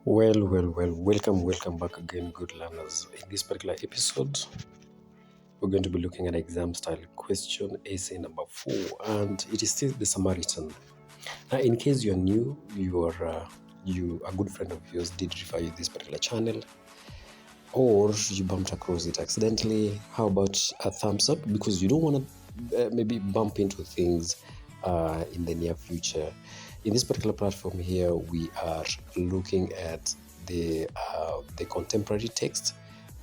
Welcome back again, good learners. In this particular episode, we're going to be looking at exam style question essay number 4, and it is still the Samaritan. Now, in case you're new, a good friend of yours did refer you this particular channel, or you bumped across it accidentally. How about a thumbs up, because you don't want to maybe bump into things in the near future. In this particular platform here, we are looking at the contemporary text,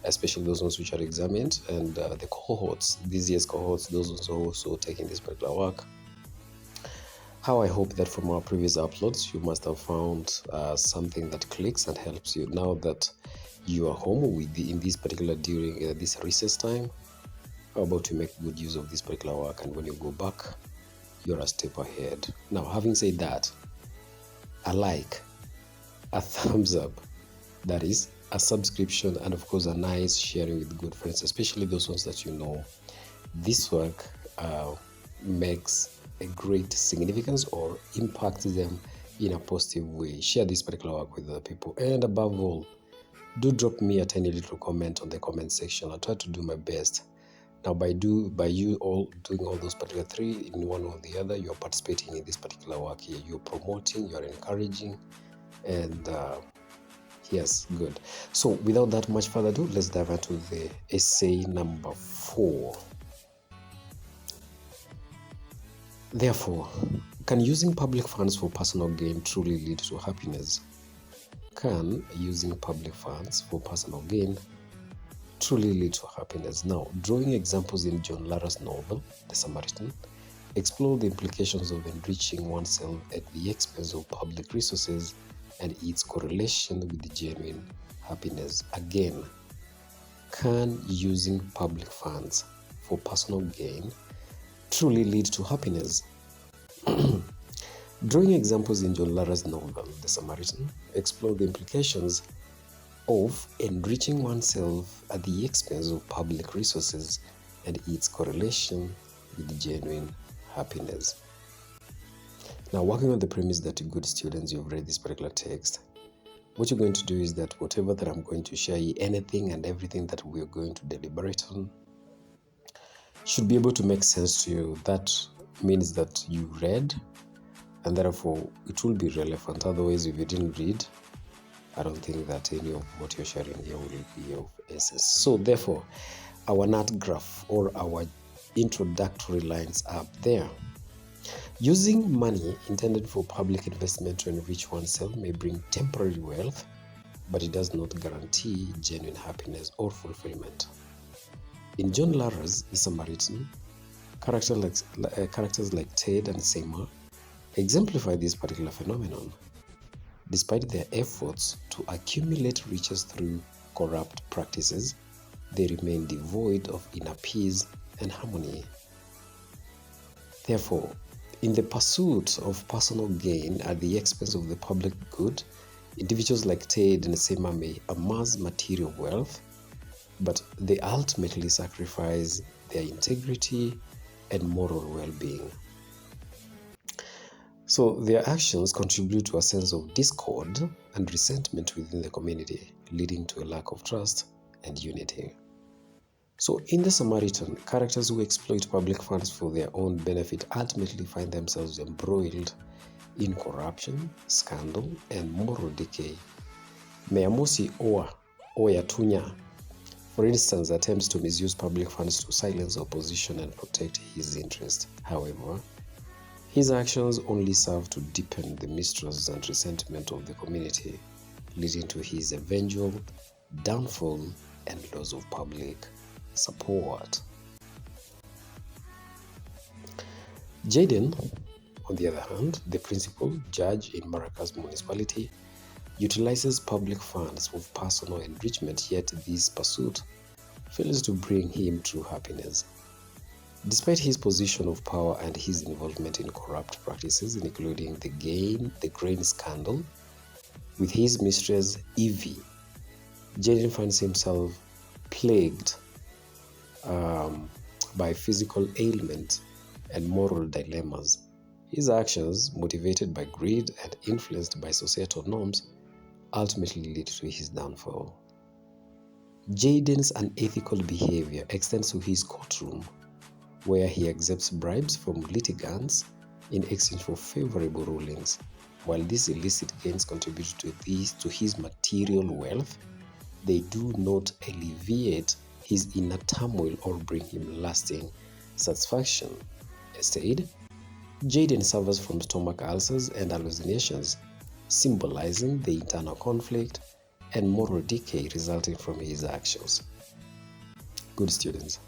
especially those ones which are examined, and the cohorts, this year's cohorts, those ones who are also taking this particular work. How I hope that from our previous uploads, you must have found something that clicks and helps you. Now that you are home in this particular during this recess time, how about you make good use of this particular work, and when you go back, you're a step ahead. Now, having said that, a like, a thumbs up, that is a subscription, and of course a nice sharing with good friends, especially those ones that you know. This work makes a great significance or impacts them in a positive way. Share this particular work with other people, and above all, do drop me a tiny little comment on the comment section. I'll try to do my best. Now, by you all doing all those particular three in one or the other, you're participating in this particular work here. You're promoting, you're encouraging, and yes, good. So without that much further ado, let's dive into the essay number 4. Therefore, can using public funds for personal gain truly lead to happiness? Can using public funds for personal gain truly lead to happiness? Now, drawing examples in John Lara's novel, The Samaritan, explore the implications of enriching oneself at the expense of public resources and its correlation with genuine happiness. Again, can using public funds for personal gain truly lead to happiness? Drawing examples in John Lara's novel, The Samaritan, explore the implications of enriching oneself at the expense of public resources and its correlation with genuine happiness. Now, working on the premise that good students, you've read this particular text, what you're going to do is that whatever that I'm going to share, anything and everything that we're going to deliberate on, should be able to make sense to you. That means that you read, and therefore it will be relevant. Otherwise, if you didn't read, I don't think that any of what you're sharing here will be of essence. So therefore, our NAT graph or our introductory lines up there. Using money intended for public investment to enrich oneself may bring temporary wealth, but it does not guarantee genuine happiness or fulfillment. In John Lara's The Samaritan, characters like Ted and Seymour exemplify this particular phenomenon. Despite their efforts to accumulate riches through corrupt practices, they remain devoid of inner peace and harmony. Therefore, in the pursuit of personal gain at the expense of the public good, individuals like Ted and Seymour may amass material wealth, but they ultimately sacrifice their integrity and moral well-being. So their actions contribute to a sense of discord and resentment within the community, leading to a lack of trust and unity. So in The Samaritan, characters who exploit public funds for their own benefit ultimately find themselves embroiled in corruption, scandal, and moral decay. Meamosi Oyatunya, for instance, attempts to misuse public funds to silence opposition and protect his interests. However, his actions only serve to deepen the mistrust and resentment of the community, leading to his eventual downfall and loss of public support. Jaden, on the other hand, the principal judge in Maracas municipality, utilizes public funds for personal enrichment, yet this pursuit fails to bring him true happiness. Despite his position of power and his involvement in corrupt practices, including the grain scandal with his mistress Evie, Jaden finds himself plagued by physical ailment and moral dilemmas. His actions, motivated by greed and influenced by societal norms, ultimately lead to his downfall. Jayden's unethical behavior extends to his courtroom, where he accepts bribes from litigants in exchange for favorable rulings. While these illicit gains contribute to his material wealth, they do not alleviate his inner turmoil or bring him lasting satisfaction. Instead, Jayden suffers from stomach ulcers and hallucinations, symbolizing the internal conflict and moral decay resulting from his actions. Good students.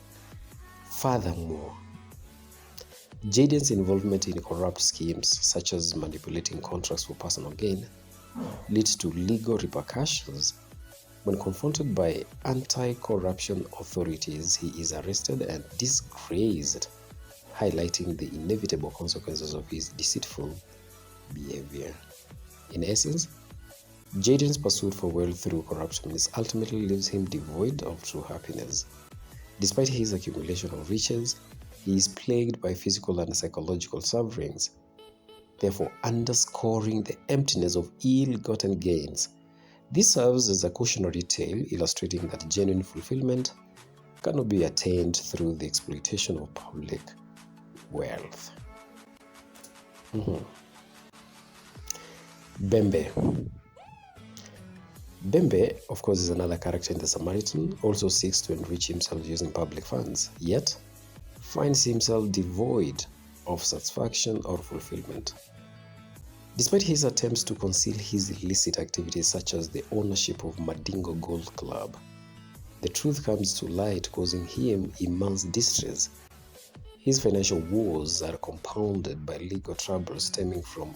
Furthermore, Jayden's involvement in corrupt schemes such as manipulating contracts for personal gain leads to legal repercussions. When confronted by anti-corruption authorities, he is arrested and disgraced, highlighting the inevitable consequences of his deceitful behavior. In essence, Jayden's pursuit for wealth through corruption ultimately leaves him devoid of true happiness. Despite his accumulation of riches, he is plagued by physical and psychological sufferings, therefore underscoring the emptiness of ill-gotten gains. This serves as a cautionary tale illustrating that genuine fulfillment cannot be attained through the exploitation of public wealth. Bembe. Bembe, of course, is another character in The Samaritan, also seeks to enrich himself using public funds, yet finds himself devoid of satisfaction or fulfillment. Despite his attempts to conceal his illicit activities such as the ownership of Madingo Golf Club, the truth comes to light, causing him immense distress. His financial woes are compounded by legal trouble stemming from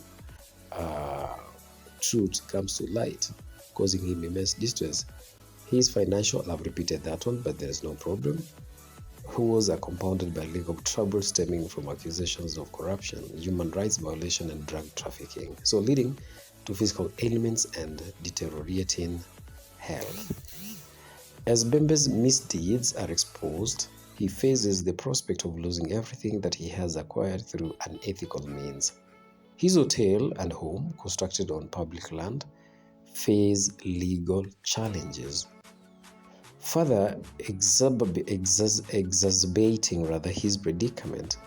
truth comes to light, causing him immense distress. His financial, I've repeated that one, but there is no problem. Woes are compounded by legal trouble stemming from accusations of corruption, human rights violation, and drug trafficking, so leading to physical ailments and deteriorating health. As Bembe's misdeeds are exposed, he faces the prospect of losing everything that he has acquired through unethical means. His hotel and home, constructed on public land, face legal challenges, further exacerbating his predicament.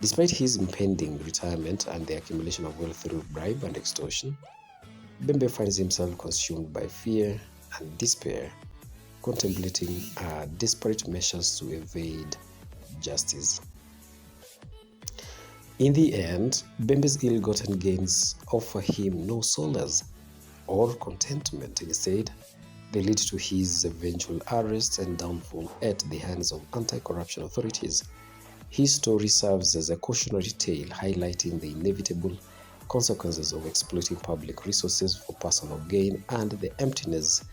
Despite his impending retirement and the accumulation of wealth through bribe and extortion, Bembe finds himself consumed by fear and despair, contemplating desperate measures to evade justice. In the end, Bembe's ill-gotten gains offer him no solace or contentment. Instead, they lead to his eventual arrest and downfall at the hands of anti-corruption authorities. His story serves as a cautionary tale highlighting the inevitable consequences of exploiting public resources for personal gain and the emptiness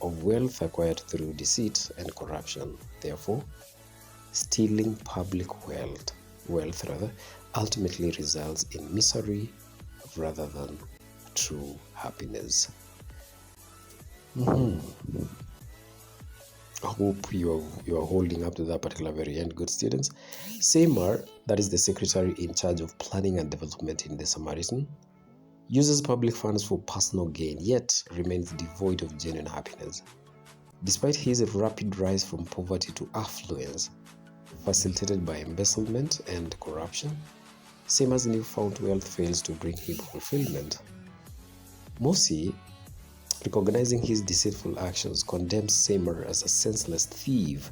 of wealth acquired through deceit and corruption. Therefore, stealing public wealth ultimately results in misery rather than true happiness. I hope you are holding up to that particular very end, good students. Samar, that is the secretary in charge of planning and development in The Samaritan, uses public funds for personal gain, yet remains devoid of genuine happiness. Despite his rapid rise from poverty to affluence, facilitated by embezzlement and corruption, Samar's newfound wealth fails to bring him fulfillment. Mosi, recognizing his deceitful actions, condemns Samar as a senseless thief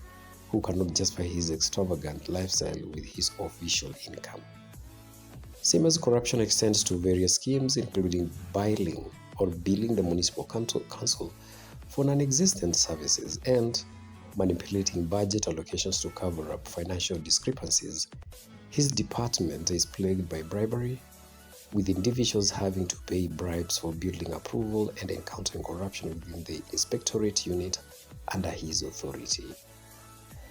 who cannot justify his extravagant lifestyle with his official income. Samar's corruption extends to various schemes, including billing the municipal council for non-existent services and manipulating budget allocations to cover up financial discrepancies. His department is plagued by bribery, with individuals having to pay bribes for building approval and encountering corruption within the inspectorate unit under his authority.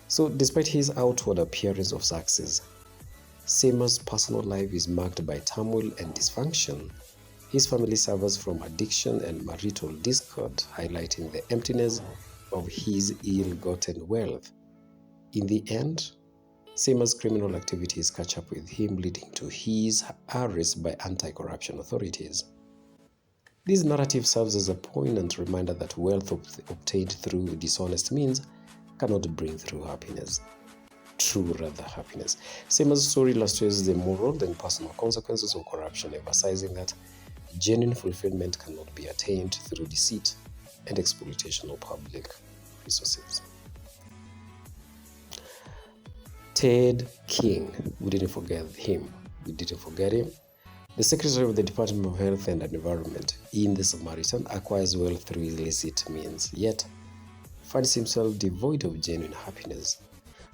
So, despite his outward appearance of success, Samar's personal life is marked by turmoil and dysfunction. His family suffers from addiction and marital discord, highlighting the emptiness of his ill-gotten wealth. In the end, Samar's criminal activities catch up with him, leading to his arrest by anti-corruption authorities. This narrative serves as a poignant reminder that wealth obtained through dishonest means cannot bring through happiness. Happiness. Same as the story illustrates the moral and personal consequences of corruption, emphasizing that genuine fulfillment cannot be attained through deceit and exploitation of public resources. Ted King, we didn't forget him. The Secretary of the Department of Health and Environment in The Samaritan acquires wealth through illicit means, yet finds himself devoid of genuine happiness.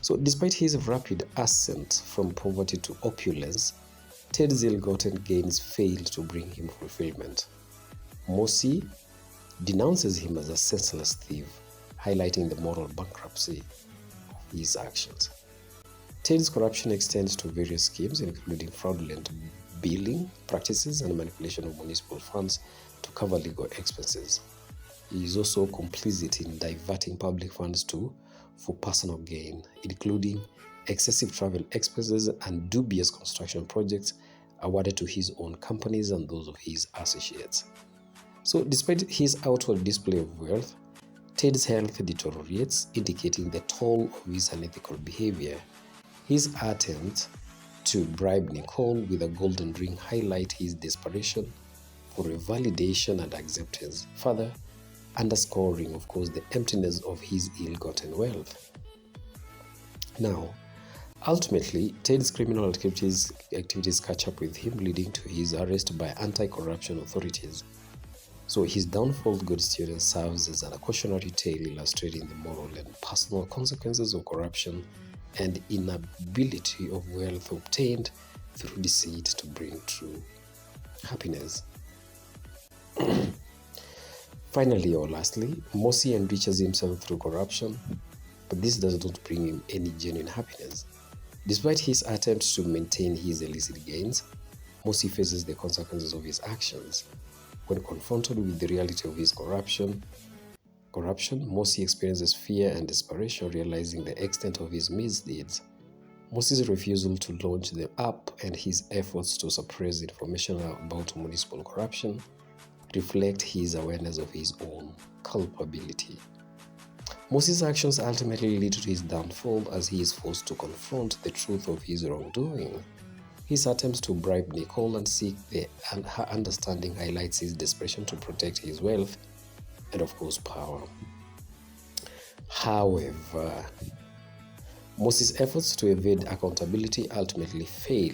So despite his rapid ascent from poverty to opulence, Ted's ill-gotten gains fail to bring him fulfillment. Mossy denounces him as a senseless thief, highlighting the moral bankruptcy of his actions. Ted's corruption extends to various schemes, including fraudulent billing practices and manipulation of municipal funds to cover legal expenses. He is also complicit in diverting public funds for personal gain, including excessive travel expenses and dubious construction projects awarded to his own companies and those of his associates. So despite his outward display of wealth, Ted's health deteriorates, indicating the toll of his unethical behavior. His attempt to bribe Nicole with a golden ring highlight his desperation for a validation and acceptance, further underscoring, of course, the emptiness of his ill-gotten wealth. Now, ultimately, Ted's criminal activities catch up with him, leading to his arrest by anti-corruption authorities. So his downfall, good student, serves as a cautionary tale illustrating the moral and personal consequences of corruption and inability of wealth obtained through deceit to bring true happiness. Finally, or lastly, Mossy enriches himself through corruption, but this does not bring him any genuine happiness. Despite his attempts to maintain his illicit gains, Mossy faces the consequences of his actions. When confronted with the reality of his corruption, Mossy experiences fear and desperation, realizing the extent of his misdeeds. Mossy's refusal to launch the app and his efforts to suppress information about municipal corruption reflect his awareness of his own culpability. Mossy's actions ultimately lead to his downfall as he is forced to confront the truth of his wrongdoing. His attempts to bribe Nicole and seek her understanding highlights his desperation to protect his wealth and, of course, power. However, Mossy's efforts to evade accountability ultimately fail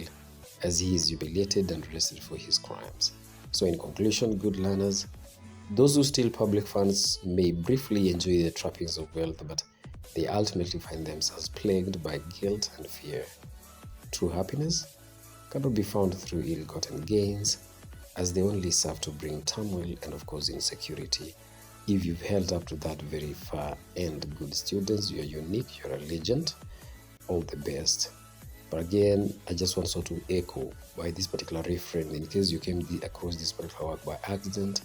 as he is humiliated and arrested for his crimes. So in conclusion, good learners, those who steal public funds may briefly enjoy the trappings of wealth, but they ultimately find themselves plagued by guilt and fear. True happiness cannot be found through ill-gotten gains, as they only serve to bring turmoil and, of course, insecurity. If you've held up to that very far end, good students, you're unique, you're a legend. All the best. But again, I just want to echo by this particular refrain, in case you came across this particular work by accident,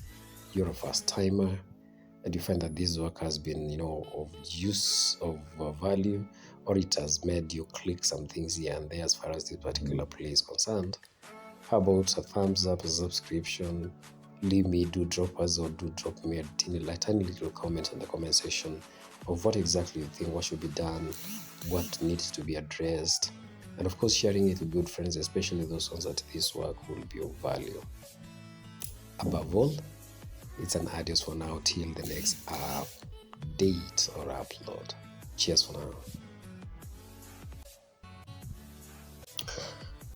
you're a first timer, and you find that this work has been, of use, of value, or it has made you click some things here and there as far as this particular play is concerned. How about a thumbs up, a subscription? Do drop me a tiny little comment in the comment section of what exactly you think, what should be done, what needs to be addressed, and of course sharing it with good friends, especially those ones that this work will be of value. Above all, it's an adios for now till the next update or upload. Cheers for now.